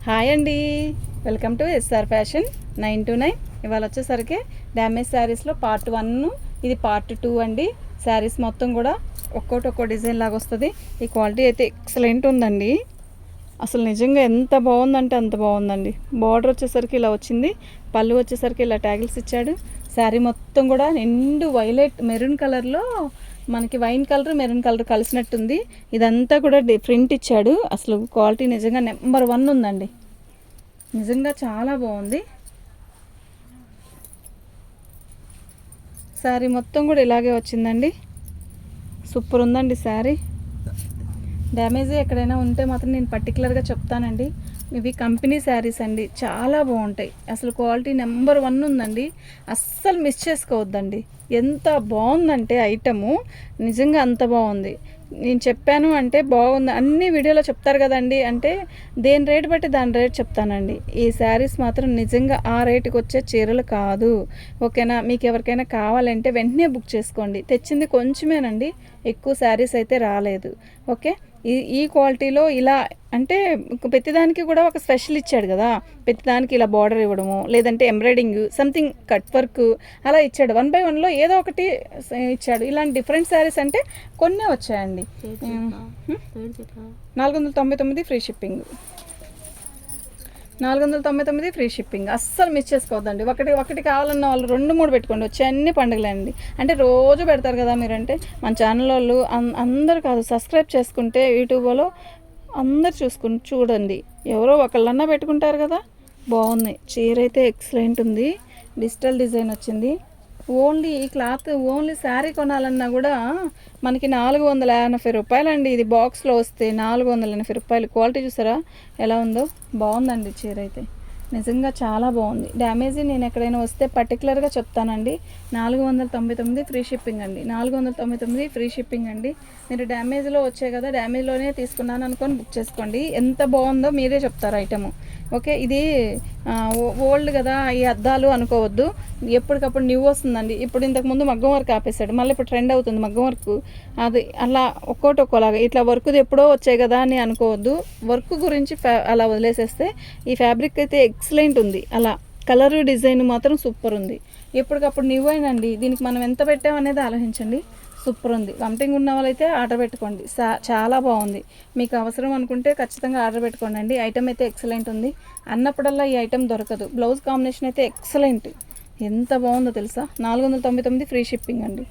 Hi అండి, welcome to SR fashion 929. ఇవాళ వచ్చేసరికి డ్యామేజ్ శారీస్లో పార్ట్ 1, ఇది పార్ట్ 2 అండి. శారీస్ మొత్తం కూడా ఒక్కో డిజైన్ లాగా వస్తుంది. ఈ క్వాలిటీ అయితే ఎక్సలెంట్ ఉందండి. అసలు నిజంగా ఎంత బాగుందంటే అంత బాగుందండి. బార్డర్ వచ్చేసరికి ఇలా వచ్చింది, పళ్ళు వచ్చేసరికి ఇలా ట్యాగిల్స్ ఇచ్చాడు. శారీ మొత్తం కూడా నిండు వైలెట్ మెరూన్ కలర్లో మనకి వైన్ కలర్ మెరూన్ కలర్ కలిసినట్టుంది. ఇదంతా కూడా ప్రింట్ ఇచ్చాడు. అసలు క్వాలిటీ నిజంగా నెంబర్ 1 ఉందండి. నిజంగా చాలా బాగుంది. శారీ మొత్తం కూడా ఇలాగే వచ్చిందండి. సూపర్ ఉందండి శారీ. డ్యామేజ్ ఎక్కడైనా ఉంటే మాత్రం నేను పర్టికులర్గా చెప్తానండి. ఇవి కంపెనీ శారీస్ అండి, చాలా బాగుంటాయి. అసలు క్వాలిటీ నెంబర్ 1 ఉందండి. అస్సలు మిస్ చేసుకోవద్దండి. ఎంత బాగుందంటే ఐటము నిజంగా అంత బాగుంది. నేను చెప్పాను అంటే బాగుంది, అన్ని వీడియోలో చెప్తారు కదండి, అంటే దేని రేటు బట్టి దాని రేట్ చెప్తానండి. ఈ శారీస్ మాత్రం నిజంగా ఆ రేటుకి వచ్చే చీరలు కాదు. ఓకేనా? మీకు ఎవరికైనా కావాలంటే వెంటనే బుక్ చేసుకోండి. తెచ్చింది కొంచెమేనండి, ఎక్కువ శారీస్ అయితే రాలేదు. ఓకే, ఈ క్వాలిటీలో ఇలా అంటే ప్రతిదానికి కూడా ఒక స్పెషల్ ఇచ్చాడు కదా. ప్రతిదానికి ఇలా బార్డర్ ఇవ్వడము, లేదంటే ఎంబ్రాయిడింగ్ సంథింగ్ కట్ వర్క్ అలా ఇచ్చాడు. 1 by 1లో ఏదో ఒకటి ఇచ్చాడు. ఇలాంటి డిఫరెంట్ శారీస్ అంటే కొన్నే వచ్చాయండి. 499 ఫ్రీ షిప్పింగ్, 499 ఫ్రీ షిప్పింగ్. అస్సలు మిస్ చేసుకోవద్దండి. ఒకటి కావాలన్న వాళ్ళు 2-3 పెట్టుకోండి. వచ్చే అన్ని పండుగలండి. అంటే రోజు పెడతారు కదా మీరంటే. మన ఛానల్ వాళ్ళు అందరు కాదు, సబ్స్క్రైబ్ చేసుకుంటే యూట్యూబ్లో అందరు చూడండి. ఎవరో ఒకళ్ళన్నా పెట్టుకుంటారు కదా. బాగుంది. చీర అయితే ఎక్సలెంట్ ఉంది. డిజిటల్ డిజైన్ వచ్చింది. ఓన్లీ ఈ క్లాత్ ఓన్లీ శారీ కొనాలన్నా కూడా మనకి 480 రూపాయలండి. ఇది బాక్స్లో వస్తే 480 రూపాయలు. క్వాలిటీ చూసారా ఎలా ఉందో? బాగుందండి చీర అయితే నిజంగా చాలా బాగుంది. డ్యామేజీ నేను ఎక్కడైనా వస్తే పర్టికులర్గా చెప్తానండి. 499 ఫ్రీ షిప్పింగ్ అండి. 499 ఫ్రీ షిప్పింగ్ అండి. మీరు డ్యామేజ్లో వచ్చాయి కదా, డ్యామేజ్లోనే తీసుకున్నాను అనుకొని బుక్ చేసుకోండి. ఎంత బాగుందో మీరే చెప్తారు ఐటము. ఓకే, ఇది ఓల్డ్ కదా, ఈ అద్దాలు అనుకోవద్దు. ఎప్పటికప్పుడు న్యూ వస్తుందండి. ఇప్పుడు ఇంతకుముందు మగ్గం వర్క్ ఆపేశాడు, మళ్ళీ ఇప్పుడు ట్రెండ్ అవుతుంది మగ్గం వర్క్. అది అలా ఒక్కోలాగా ఇట్లా వర్క్ది ఎప్పుడో వచ్చాయి కదా అని అనుకోవద్దు. వర్క్ గురించి అలా వదిలేసేస్తే ఈ ఫ్యాబ్రిక్ అయితే ఎక్సలెంట్ ఉంది. అలా కలర్ డిజైన్ మాత్రం సూపర్ ఉంది. ఎప్పటికప్పుడు న్యూ అయినండి. దీనికి మనం ఎంత పెట్టామనేది ఆలోచించండి. సూపర్ ఉంది. వంటింగ్ ఉన్న వాళ్ళైతే ఆర్డర్ పెట్టుకోండి. చాలా బాగుంది. మీకు అవసరం అనుకుంటే ఖచ్చితంగా ఆర్డర్ పెట్టుకోండి అండి. ఐటమ్ అయితే ఎక్సలెంట్ ఉంది. అన్నప్పుడల్లా ఈ ఐటమ్ దొరకదు. బ్లౌజ్ కాంబినేషన్ అయితే ఎక్సలెంట్. ఎంత బాగుందో తెలుసా? 499 ఫ్రీ షిప్పింగ్ అండి.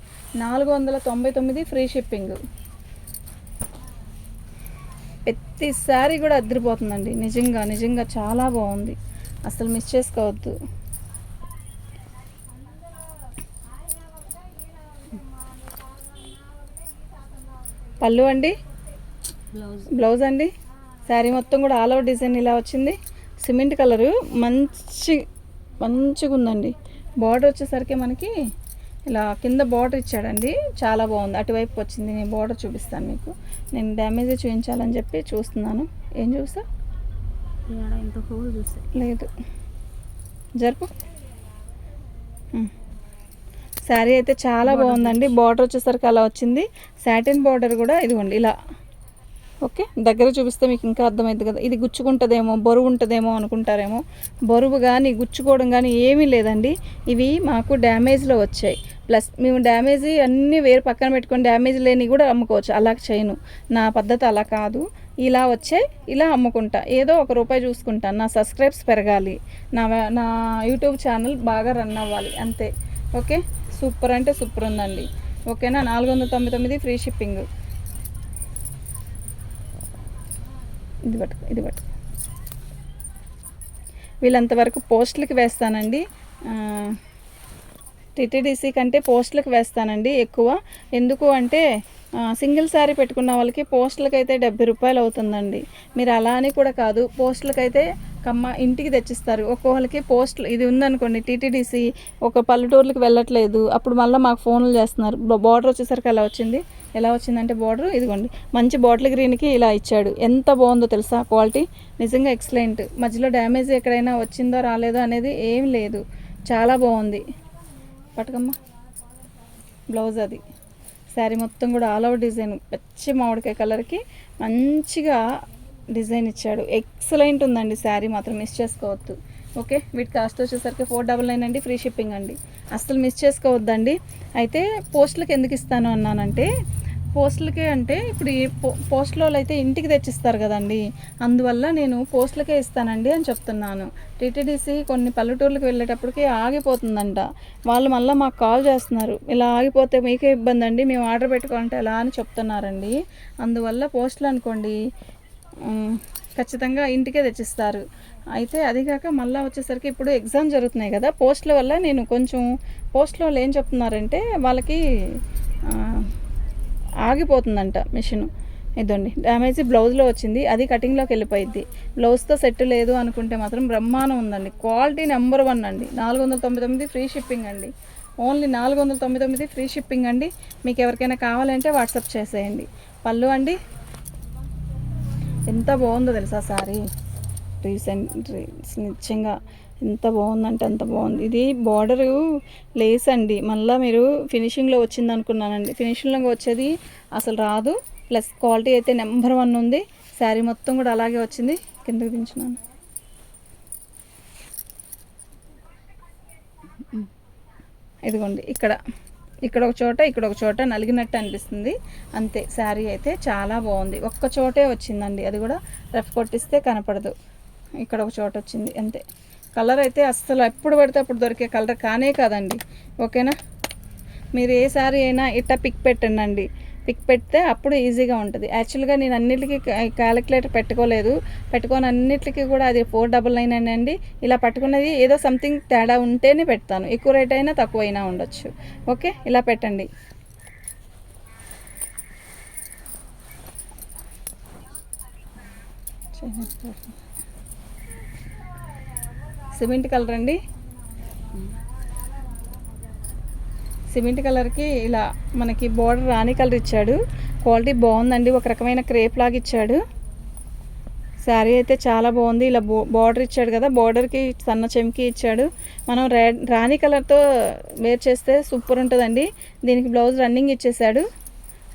499 ఫ్రీ షిప్పింగ్. ప్రతి శారీ కూడా అదిరిపోతుందండి. నిజంగా చాలా బాగుంది. అసలు మిస్ చేసుకోవద్దు. పళ్ళు అండి, బ్లౌజ్ అండి. శారీ మొత్తం కూడా ఆల్ ఓవర్ డిజైన్ ఇలా వచ్చింది. సిమెంట్ కలరు మంచిగా ఉందండి. బార్డర్ వచ్చేసరికి మనకి ఇలా కింద బార్డర్ ఇచ్చాడండి. చాలా బాగుంది. అటువైపు వచ్చింది. నేను బార్డర్ చూపిస్తాను మీకు. నేను డ్యామేజ్ చూపించాలని చెప్పి చూస్తున్నాను. ఏం చూసా లేదు, జరుపు. శారీ అయితే చాలా బాగుందండి. బార్డర్ వచ్చేసరికి అలా వచ్చింది. సాటిన్ బార్డర్ కూడా ఇదిగోండి ఇలా. ఓకే, దగ్గర చూపిస్తే మీకు ఇంకా అర్థమైంది కదా. ఇది గుచ్చుకుంటుందేమో, బరువు ఉంటుందేమో అనుకుంటారేమో. బరువు కానీ గుచ్చుకోవడం కానీ ఏమీ లేదండి. ఇవి మాకు డ్యామేజ్లో వచ్చాయి. ప్లస్ మేము డ్యామేజ్ అన్నీ వేరే పక్కన పెట్టుకొని డ్యామేజ్ లేని కూడా అమ్ముకోవచ్చు. అలా చేయను, నా పద్ధతి అలా కాదు. ఇలా వచ్చాయి, ఇలా అమ్ముకుంటా. ఏదో ₹1 చూసుకుంటాను. నా సబ్స్క్రైబ్స్ పెరగాలి, నా యూట్యూబ్ ఛానల్ బాగా రన్ అవ్వాలి, అంతే. ఓకే, సూపర్ అంటే సూపర్ ఉందండి. ఓకేనా? 499 ఫ్రీ షిప్పింగ్. ఇది పట్టుకు. వీళ్ళంతవరకు పోస్టులకి వేస్తానండి. టీటీడీసీ కంటే పోస్టులకు వేస్తానండి ఎక్కువ. ఎందుకు అంటే సింగిల్ శారీ పెట్టుకున్న వాళ్ళకి పోస్టులకి అయితే ₹70 అవుతుందండి. మీరు అలా అని కూడా కాదు, పోస్టులకి అయితే ఇంటికి తెచ్చిస్తారు. ఒక్కొక్కరికి పోస్టులు ఇది ఉందనుకోండి, టీటీడీసీ ఒక పల్లెటూర్లకు వెళ్ళట్లేదు, అప్పుడు మళ్ళీ మాకు ఫోన్లు చేస్తున్నారు. బార్డర్ వచ్చేసరికి అలా వచ్చింది. ఎలా వచ్చిందంటే బార్డర్ ఇదిగోండి, మంచి బాటిల్ గ్రీన్కి ఇలా ఇచ్చాడు. ఎంత బాగుందో తెలుసా క్వాలిటీ? నిజంగా ఎక్సలెంట్. మధ్యలో డ్యామేజ్ ఎక్కడైనా వచ్చిందో రాలేదో అనేది ఏం లేదు. చాలా బాగుంది. పట్టుకమ్మ. బ్లౌజ్ అది. శారీ మొత్తం కూడా ఆల్ ఓవర్ డిజైన్ పచ్చి మామిడికాయ కలర్కి మంచిగా డిజైన్ ఇచ్చాడు. ఎక్సలెంట్ ఉందండి శారీ, మాత్రం మిస్ చేసుకోవద్దు. ఓకే, వీటి కాస్ట్ వచ్చేసరికి 499 అండి, ఫ్రీ షిప్పింగ్ అండి. అస్సలు మిస్ చేసుకోవద్దండి. అయితే పోస్టులకి ఎందుకు ఇస్తాను అన్నానంటే, పోస్టులకి అంటే ఇప్పుడు ఈ పోస్టులో అయితే ఇంటికి తెచ్చిస్తారు కదండి, అందువల్ల నేను పోస్టులకే ఇస్తానండి అని చెప్తున్నాను. టీటీడీసీ కొన్ని పల్లెటూర్లకు వెళ్ళేటప్పటికి ఆగిపోతుందంట. వాళ్ళు మళ్ళీ మాకు కాల్ చేస్తున్నారు, ఇలా ఆగిపోతే మీకే ఇబ్బంది అండి, మేము ఆర్డర్ పెట్టుకోవాలంటే ఎలా అని చెప్తున్నారండి. అందువల్ల పోస్టులు అనుకోండి ఖచ్చితంగా ఇంటికే తెచ్చిస్తారు. అయితే అది కాక మళ్ళీ వచ్చేసరికి ఇప్పుడు ఎగ్జామ్ జరుగుతున్నాయి కదా, పోస్టుల వల్ల నేను కొంచెం పోస్టుల వల్ల ఏం చెప్తున్నారంటే వాళ్ళకి ఆగిపోతుందంట మిషను. ఇదండి డ్యామేజ్ బ్లౌజ్లో వచ్చింది, అది కటింగ్లోకి వెళ్ళిపోయింది. బ్లౌజ్తో సెట్ లేదు అనుకుంటే మాత్రం బ్రహ్మాండం ఉందండి, క్వాలిటీ నెంబర్ 1 అండి. 499 ఫ్రీ షిప్పింగ్ అండి, ఓన్లీ 499 ఫ్రీ షిప్పింగ్ అండి. మీకు ఎవరికైనా కావాలంటే వాట్సాప్ చేసేయండి. పళ్ళు అండి ఎంత బాగుందో తెలుసా సారీ, నిజంగా ఎంత బాగుందంటే అంత బాగుంది. ఇది బార్డరు లేస్ అండి, మళ్ళీ మీరు ఫినిషింగ్లో వచ్చింది అనుకున్నానండి, ఫినిషింగ్లో వచ్చేది అసలు రాదు. ప్లస్ క్వాలిటీ అయితే నెంబర్ 1 ఉంది. శారీ మొత్తం కూడా అలాగే వచ్చింది. కిందకి దించున్నాను, ఇదిగోండి ఇక్కడ ఒక చోట ఇక్కడ ఒక చోట నలిగినట్టు అనిపిస్తుంది అంతే. శారీ అయితే చాలా బాగుంది, ఒక్క చోటే వచ్చిందండి, అది కూడా రఫ్ కొట్టిస్తే కనపడదు. ఇక్కడ ఒక చోట వచ్చింది అంతే. కలర్ అయితే అస్సలు ఎప్పుడు పడితే అప్పుడు దొరికే కలర్ కానే కాదండి. ఓకేనా, మీరు ఏ శారీ అయినా ఇట్టా పిక్ పెట్టండి, పిక్ పెడితే అప్పుడు ఈజీగా ఉంటుంది. యాక్చువల్గా నేను అన్నిటికీ క్యాలిక్యులేటర్ పెట్టుకొని అన్నిటికీ కూడా అది 499 అండి. ఇలా పట్టుకున్నది ఏదో సంథింగ్ తేడా ఉంటేనే పెడతాను, ఎక్కువ రేట్ అయినా తక్కువ అయినా ఉండొచ్చు. ఓకే, ఇలా పెట్టండి. సిమెంట్ కలర్ అండి, సిమెంట్ కలర్కి ఇలా మనకి బార్డర్ రాణి కలర్ ఇచ్చాడు. క్వాలిటీ బాగుందండి, ఒక రకమైన క్రేప్ లాగా ఇచ్చాడు. శారీ అయితే చాలా బాగుంది. ఇలా బార్డర్ ఇచ్చాడు కదా, బార్డర్కి సన్న చెంకి ఇచ్చాడు. మనం రాణి కలర్తో వేర్ చేస్తే సూపర్ ఉంటుందండి. దీనికి బ్లౌజ్ రన్నింగ్ ఇచ్చేసాడు,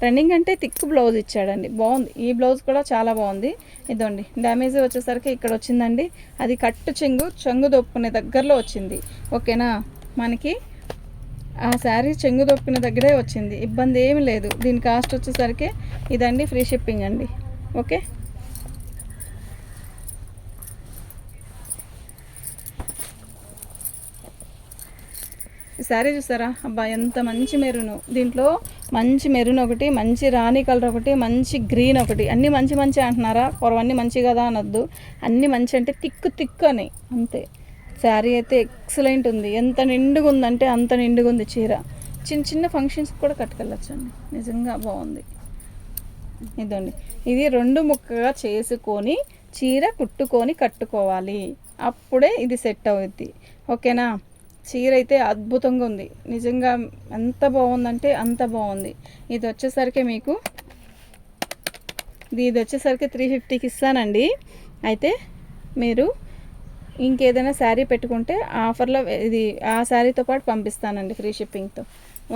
రన్నింగ్ అంటే థిక్ బ్లౌజ్ ఇచ్చాడండి, బాగుంది. ఈ బ్లౌజ్ కూడా చాలా బాగుంది. ఇదండి డ్యామేజ్ వచ్చేసరికి ఇక్కడ వచ్చిందండి, అది కట్టు చెంగు దొప్పుకునే దగ్గరలో వచ్చింది. ఓకేనా, మనకి ఆ శారీ చెంగు దొప్పుకునే దగ్గరే వచ్చింది, ఇబ్బంది ఏమి లేదు. దీని కాస్ట్ వచ్చేసరికి ఇదండి, ఫ్రీ షిప్పింగ్ అండి. ఓకే, ఈ శారీ చూసారా, అబ్బా ఎంత మంచి మెరూను. దీంట్లో మంచి మెరూన్ ఒకటి, మంచి రాణి కలర్ ఒకటి, మంచి గ్రీన్ ఒకటి, అన్నీ మంచి మంచి అంటున్నారా, పొరవన్నీ మంచి కదా అనొద్దు, అన్నీ మంచి అంటే తిక్కు అని అంతే. శారీ అయితే ఎక్సలెంట్ ఉంది, ఎంత నిండుగా ఉందంటే అంత నిండుగా ఉంది చీర. చిన్న చిన్న ఫంక్షన్స్కి కూడా కట్టుకెళ్ళొచ్చండి, నిజంగా బాగుంది. ఇదండి, ఇది 2 ముక్కగా చేసుకొని చీర కుట్టుకొని కట్టుకోవాలి, అప్పుడే ఇది సెట్ అవుద్ది. ఓకేనా, చీర అయితే అద్భుతంగా ఉంది, నిజంగా ఎంత బాగుందంటే అంత బాగుంది. ఇది వచ్చేసరికి మీకు ఇది వచ్చేసరికి 350కి ఇస్తానండి. అయితే మీరు ఇంకేదైనా శారీ పెట్టుకుంటే ఆఫర్లో ఇది ఆ శారీతో పాటు పంపిస్తానండి, ఫ్రీ షిప్పింగ్తో.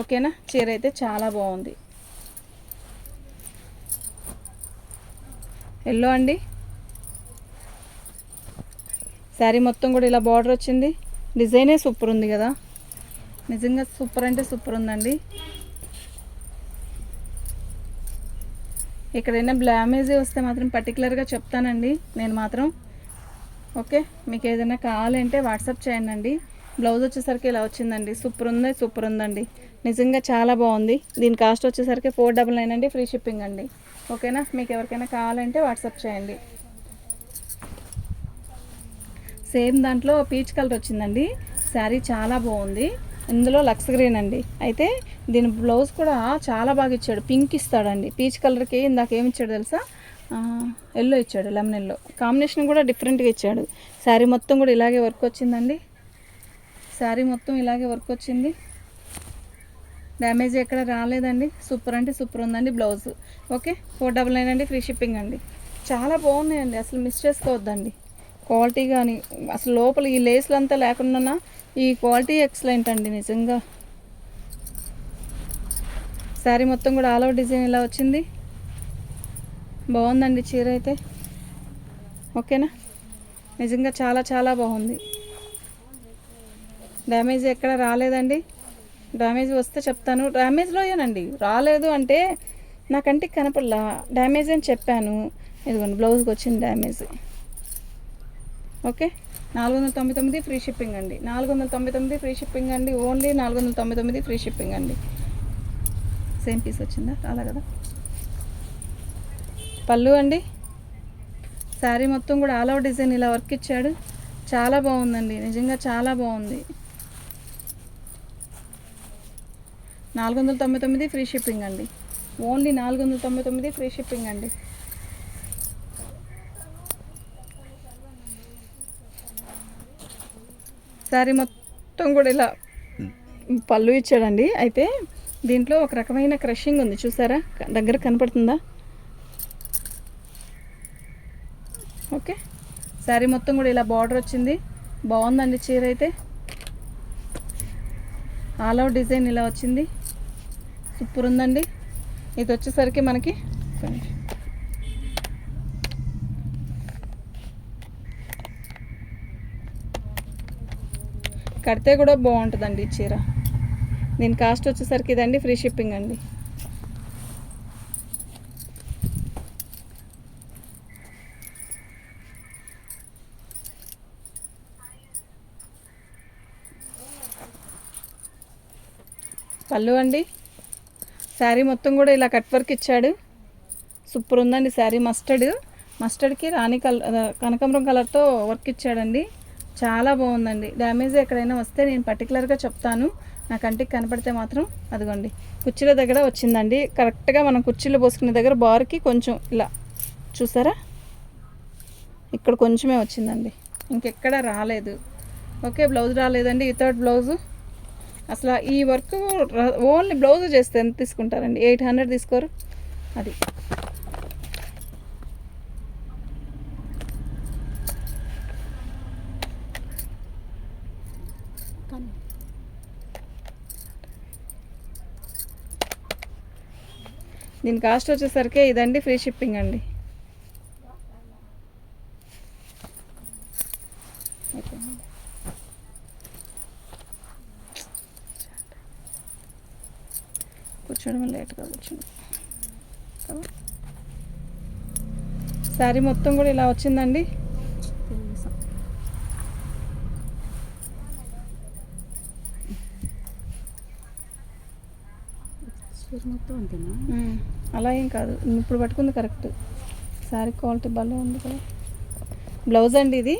ఓకేనా, చీర అయితే చాలా బాగుంది. ఎల్లో అండి, శారీ మొత్తం కూడా ఇలా బార్డర్ వచ్చింది, డిజైనే సూపర్ ఉంది కదా, నిజంగా సూపర్ అంటే సూపర్ ఉందండి. ఎక్కడైనా డ్యామేజ్ వస్తే మాత్రం పర్టికులర్గా చెప్తానండి నేను మాత్రం. ఓకే, మీకు ఏదైనా కావాలంటే వాట్సాప్ చేయండి. బ్లౌజ్ వచ్చేసరికి ఇలా వచ్చిందండి, సూపర్ ఉందండి, నిజంగా చాలా బాగుంది. దీని కాస్ట్ వచ్చేసరికి 499 అండి, ఫ్రీ షిప్పింగ్ అండి. ఓకేనా, మీకు ఎవరికైనా కావాలంటే వాట్సాప్ చేయండి. సేమ్ దాంట్లో పీచ్ కలర్ వచ్చిందండి, శారీ చాలా బాగుంది. ఇందులో లక్స్ గ్రీన్ అండి. అయితే దీని బ్లౌజ్ కూడా చాలా బాగా ఇచ్చాడు, పింక్ ఇస్తాడండి. పీచ్ కలర్కి ఇందాక ఏమి ఇచ్చాడు తెలుసా, ఎల్లో ఇచ్చాడు, లెమన్ ఎల్లో కాంబినేషన్ కూడా డిఫరెంట్గా ఇచ్చాడు. శారీ మొత్తం కూడా ఇలాగే వర్క్ వచ్చిందండి, శారీ మొత్తం ఇలాగే వర్క్ వచ్చింది, డ్యామేజ్ ఎక్కడ రాలేదండి. సూపర్ అంటే సూపర్ ఉందండి బ్లౌజ్. ఓకే, 499 అండి, ఫ్రీ షిప్పింగ్ అండి. చాలా బాగున్నాయండి, అసలు మిస్ చేసుకోవద్దండి. క్వాలిటీ కానీ అసలు లోపల ఈ లేస్లు అంతా లేకుండా ఈ క్వాలిటీ ఎక్సలెంట్ అండి, నిజంగా. శారీ మొత్తం కూడా ఆల్ ఓవర్ డిజైన్ ఇలా వచ్చింది, బాగుందండి చీర అయితే. ఓకేనా. నిజంగా చాలా చాలా బాగుంది. డ్యామేజ్ ఎక్కడ రాలేదండి. డ్యామేజ్ వస్తే చెప్తాను. డ్యామేజ్లోయేనండి, రాలేదు అంటే నా కంటికి కనపడలా, డ్యామేజ్ అని చెప్పాను. ఇదిగోండి బ్లౌజ్కి వచ్చింది డ్యామేజ్. ఓకే. 499 ఫ్రీ షిప్పింగ్ అండి. 499 ఫ్రీ షిప్పింగ్ అండి. ఓన్లీ 499 ఫ్రీ షిప్పింగ్ అండి. సేమ్ పీస్ వచ్చిందా? రాలా కదా. పళ్ళు అండి, శారీ మొత్తం కూడా ఆల్ ఓవర్ డిజైన్ ఇలా వర్క్ ఇచ్చాడు. చాలా బాగుందండి, నిజంగా చాలా బాగుంది. 499 ఫ్రీ షిప్పింగ్ అండి. ఓన్లీ 499 ఫ్రీ షిప్పింగ్ అండి. శారీ మొత్తం కూడా ఇలా పళ్ళు ఇచ్చాడండి. అయితే దీంట్లో ఒక రకమైన క్రషింగ్ ఉంది, చూసారా? దగ్గర కనపడుతుందా? ఓకే. శారీ మొత్తం కూడా ఇలా బార్డర్ వచ్చింది. బాగుందండి చీర అయితే. ఆల్ అవుట్ డిజైన్ ఇలా వచ్చింది, సూపర్ ఉందండి. ఇది వచ్చేసరికి మనకి కడితే కూడా బాగుంటుందండి ఈ చీర. దీని కాస్ట్ వచ్చేసరికి ఇదండి, ఫ్రీ షిప్పింగ్ అండి. పళ్ళు అండి, శారీ మొత్తం కూడా ఇలా కట్ వర్క్ ఇచ్చాడు. సూపర్ ఉందండి శారీ. మస్టర్డ్కి రాణి కనకాంబరం కలర్తో వర్క్ ఇచ్చాడండి. చాలా బాగుందండి. డ్యామేజ్ ఎక్కడైనా వస్తే నేను పర్టికులర్గా చెప్తాను, నా కంటికి కనపడితే మాత్రం. అదిగోండి కుర్చీల దగ్గర వచ్చిందండి. కరెక్ట్గా మనం కుర్చీలో పోసుకునే దగ్గర బార్కి కొంచెం ఇలా చూసారా, ఇక్కడ కొంచెమే వచ్చిందండి, ఇంకెక్కడ రాలేదు. ఓకే. బ్లౌజ్ రాలేదండి, వితౌట్ బ్లౌజు. అసలు ఈ వర్క్ ఓన్లీ బ్లౌజ్ చేస్తే ఎంత తీసుకుంటారండి? 800 తీసుకోరు. అది దీని కాస్ట్ వచ్చేసరికి ఇదండి, ఫ్రీ షిప్పింగ్ అండి. కూర్చోవడం లేట్గా కూర్చుంది. శారీ మొత్తం కూడా ఇలా వచ్చిందండి. అలా ఏం కాదు, ఇప్పుడు పట్టుకుంది కరెక్ట్. శారీ క్వాలిటీ భలే ఉంది కదా. బ్లౌజ్ అండి ఇది.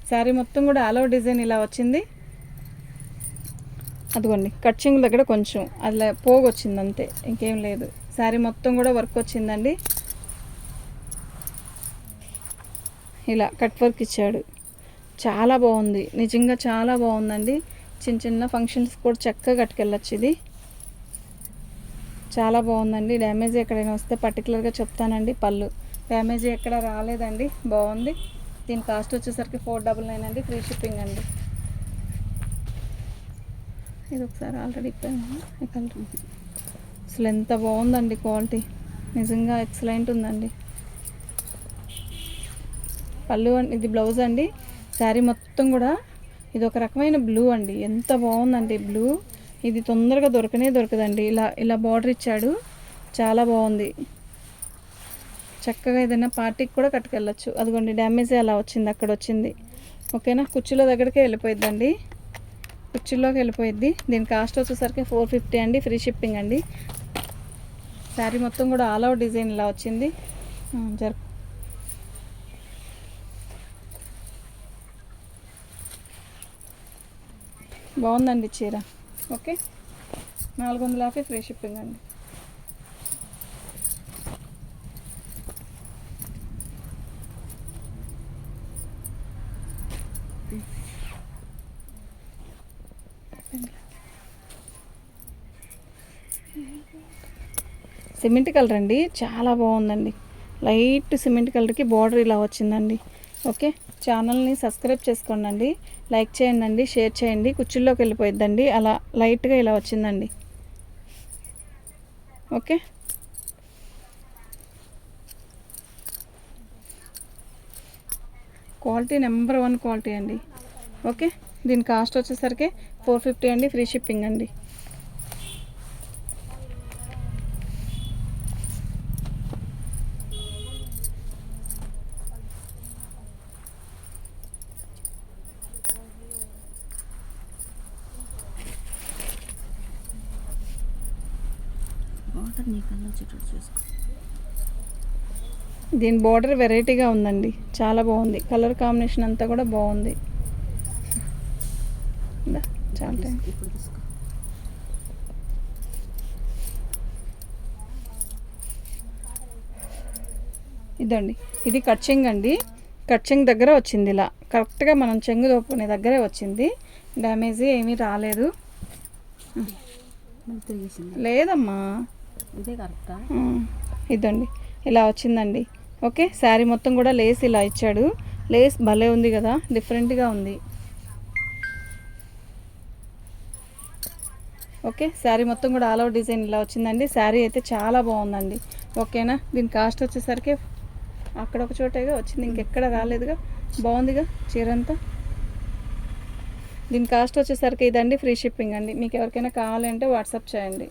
శారీ మొత్తం కూడా ఆల్ ఓవర్ డిజైన్ ఇలా వచ్చింది. అదిగోండి కట్చింగ్ దగ్గర కొంచెం అలా పోగు వచ్చింది అంతే, ఇంకేం లేదు. శారీ మొత్తం కూడా వర్క్ వచ్చిందండి. ఇలా కట్ వర్క్ ఇచ్చాడు. చాలా బాగుంది, నిజంగా చాలా బాగుందండి. చిన్న చిన్న ఫంక్షన్స్ కూడా చక్కగా కట్టుకెళ్ళచ్చు. ఇది చాలా బాగుందండి. డ్యామేజ్ ఎక్కడైనా వస్తే పర్టికులర్గా చెప్తానండి. పళ్ళు డ్యామేజ్ ఎక్కడ రాలేదండి, బాగుంది. దీని కాస్ట్ వచ్చేసరికి 499 అండి, ఫ్రీ షిప్పింగ్ అండి. ఇది ఒకసారి ఆల్రెడీ ఇప్పాను. అసలు ఎంత బాగుందండి క్వాలిటీ, నిజంగా ఎక్సలెంట్ ఉందండి. పళ్ళు ఇది బ్లౌజ్ అండి. శారీ మొత్తం కూడా ఇది ఒక రకమైన బ్లూ అండి, ఎంత బాగుందండి బ్లూ. ఇది తొందరగా దొరకదండి. ఇలా బార్డర్ ఇచ్చాడు, చాలా బాగుంది. చక్కగా ఏదైనా పార్టీకి కూడా కట్టుకెళ్ళచ్చు. అదిగోండి డ్యామేజ్ అలా వచ్చింది, అక్కడ వచ్చింది. ఓకేనా. కుర్చీలో దగ్గరికి వెళ్ళిపోయిద్దండి, కుర్చీలోకి వెళ్ళిపోయిద్ది. దీని కాస్ట్ వచ్చేసరికి 450 అండి, ఫ్రీ షిప్పింగ్ అండి. శారీ మొత్తం కూడా ఆల్ అవుట్ డిజైన్ ఇలా వచ్చింది. బాగుందండి చీర. ఓకే. 450 ఫ్రీ షిప్పింగ్ అండి. సిమెంట్ కలర్ అండి, చాలా బాగుందండి. లైట్ సిమెంట్ కలర్కి బార్డర్ ఇలా వచ్చిందండి. ఓకే. ఛానల్ని సబ్స్క్రైబ్ చేసుకోండి, లైక్ చేయండి, షేర్ చేయండి. కుర్చీల్లోకి వెళ్ళిపోయిద్దండి, అలా లైట్గా ఇలా వచ్చిందండి. ఓకే. క్వాలిటీ నెంబర్ 1 క్వాలిటీ అండి. ఓకే, దీని కాస్ట్ వచ్చేసరికి 450 అండి, ఫ్రీ షిప్పింగ్ అండి. దీని బార్డర్ వెరైటీగా ఉందండి, చాలా బాగుంది. కలర్ కాంబినేషన్ అంతా కూడా బాగుంది. చాలా టైం ఇదండి, ఇది కట్చింగ్ అండి. కట్చింగ్ దగ్గర వచ్చింది, ఇలా కరెక్ట్గా మనం చెంగు దోపుకునే దగ్గరే వచ్చింది. డ్యామేజ్ ఏమీ రాలేదు. లేదమ్మా, ఇదే కరెక్టా? ఇదండి ఇలా వచ్చిందండి. ఓకే, శారీ మొత్తం కూడా లేస్ ఇలా ఇచ్చాడు. లేస్ భలే ఉంది కదా, డిఫరెంట్గా ఉంది. ఓకే, శారీ మొత్తం కూడా ఆల్ ఓవర్ డిజైన్ ఇలా వచ్చిందండి. శారీ అయితే చాలా బాగుందండి. ఓకేనా, దీని కాస్ట్ వచ్చేసరికి అక్కడ ఒక చోటేగా వచ్చింది, ఇంకెక్కడ రాలేదుగా. బాగుందిగా చీర అంతా. దీని కాస్ట్ వచ్చేసరికి ఇదండి, ఫ్రీ షిప్పింగ్ అండి. మీకు ఎవరికైనా కావాలంటే వాట్సాప్ చేయండి.